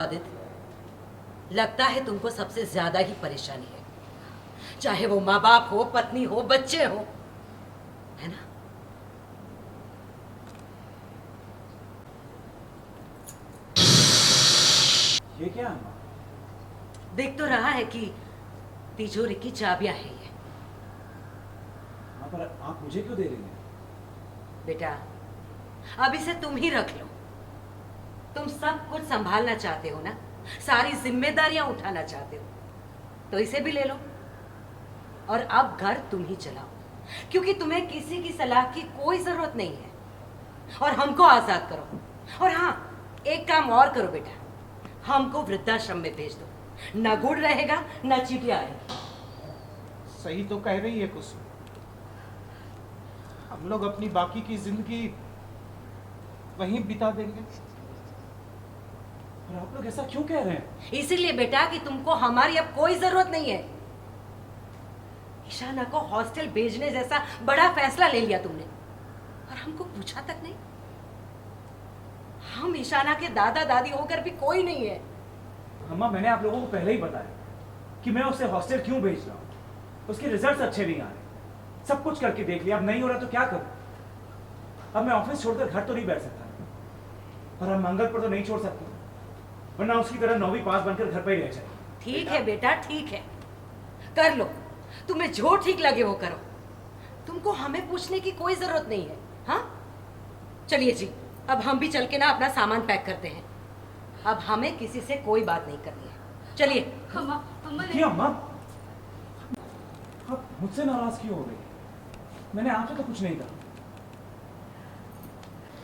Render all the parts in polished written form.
आदित्य, लगता है तुमको सबसे ज्यादा ही परेशानी है, चाहे वो माँ बाप हो, पत्नी हो, बच्चे हो, है ना? ये क्या है माँ? देख तो रहा है कि तिजोरी की चाबियां हैं ये। माँ पर आप मुझे क्यों दे रही हैं? बेटा, अब इसे तुम ही रख लो। तुम सब कुछ संभालना चाहते हो ना, सारी जिम्मेदारियां उठाना चाहते हो, तो इसे भी ले लो और अब घर तुम ही चलाओ, क्योंकि तुम्हें किसी की सलाह की कोई जरूरत नहीं है। और हमको आजाद करो। और हाँ, एक काम और करो बेटा, हमको वृद्धाश्रम में भेज दो। ना गुड़ रहेगा, ना चीटियां आएगी। सही तो कह रही है कुसुम। हम लोग अपनी बाकी की जिंदगी वहीं बिता देंगे। और आप लोग ऐसा क्यों कह रहे हैं? इसीलिए बेटा कि तुमको हमारी अब कोई जरूरत नहीं है। ईशाना को हॉस्टल भेजने जैसा बड़ा फैसला ले लिया तुमने और हमको पूछा तक नहीं। हम ईशाना के दादा दादी होकर भी कोई नहीं है। अम्मा, मैंने आप लोगों को पहले ही बताया कि मैं उसे हॉस्टल क्यों भेज रहा हूँ। उसके रिजल्ट्स अच्छे नहीं आ रहे, सब कुछ करके देख लिया, अब नहीं हो रहा तो क्या करूँ? अब मैं ऑफिस छोड़कर घर तो नहीं बैठ सकता और हम मंगल पर तो नहीं छोड़ सकते, वरना उसकी तरह 9वीं पास बनकर घर पर ही रह जाए। ठीक है बेटा, ठीक है, कर लो, तुम्हें जो ठीक लगे वो करो। तुमको हमें पूछने की कोई जरूरत नहीं है। हाँ, चलिए जी, अब हम भी चल के ना अपना सामान पैक करते हैं। अब हमें किसी से कोई बात नहीं करनी है। चलिए। क्यों अम्मा? आप मुझसे नाराज क्यों हो गई? मैंने आपसे तो कुछ नहीं कहा।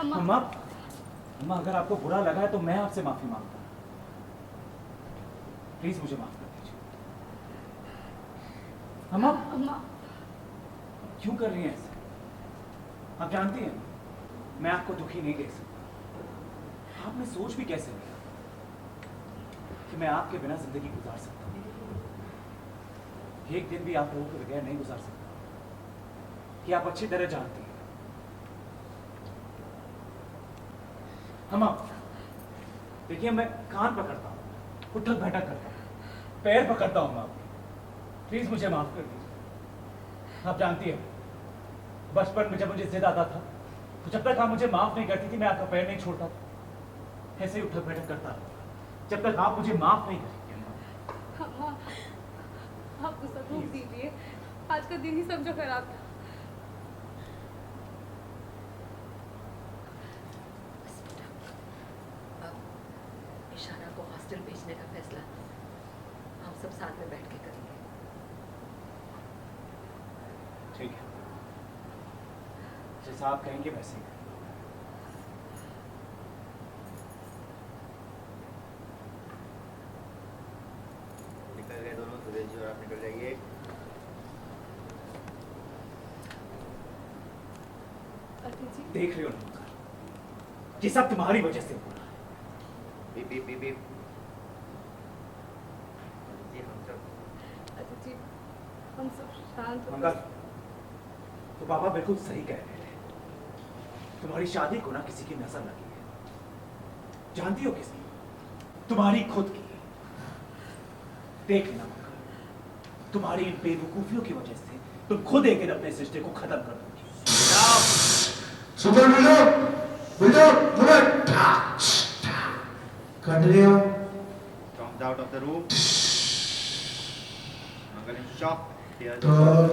अम्मा, अम्मा, अगर आपको बुरा लगा है तो मैं आपसे माफी मांगता हूँ। प्लीज मुझे माफ कर दीजिए। अम्मा, अम्मा, क्यों कर रही हैं ऐसे? आप जानती हैं मैं आपको दुखी नहीं देख सकता। आपने सोच भी कैसे लिया कि मैं आपके बिना जिंदगी गुजार सकता हूँ? एक दिन भी आप लोगों के बगैर नहीं गुजार सकता, ये आप अच्छी तरह जानती हैं। अम्मा, देखिए, मैं कान पकड़ता हूँ, उठक बैठक करता हूँ, पैर पकड़ता हूँ। अम्मा, प्लीज मुझे माफ कर दीजिए। आप जानती हैं बचपन में जब मुझे जिद आता था तो जब तक आप मुझे माफ नहीं करती थी मैं आपका पैर नहीं छोड़ता था। ऐसे ही उठक बैठक करता रहा जब तक आप मुझे माफ नहीं करेंगे। अम्मा, आप गुस्सा रोक दीजिए, आज का दिन ही समझो खराब था। बस बेटा, अब ईशाना को हॉस्टल भेजने का फैसला हम सब साथ में बैठ के करेंगे। ठीक है, जैसा आप कहेंगे वैसे ही। निकल गए दोनों, सुरेश जी और आप निकल जाइए। अतिथि जी, देख रहे हो ना, ये सब तुम्हारी वजह से हो रहा है। Beep beep beep beep. जी हम सब अतिथि जी, हम सब शांत हो। मंगल, तो बाबा बिल्कुल सही कह रहे थे। तुम्हारी शादी को ना किसी की नजर लगी है। जानती हो किसकी? तुम्हारी खुद की। देख लेना मंगल, तुम्हारी इन बेवकूफियों की वजह से तुम खुद एक दिन अपने रिश्ते को खत्म कर दोगी। Super bullet continue. comes out of the room. Mangal in shock. Tears. Turn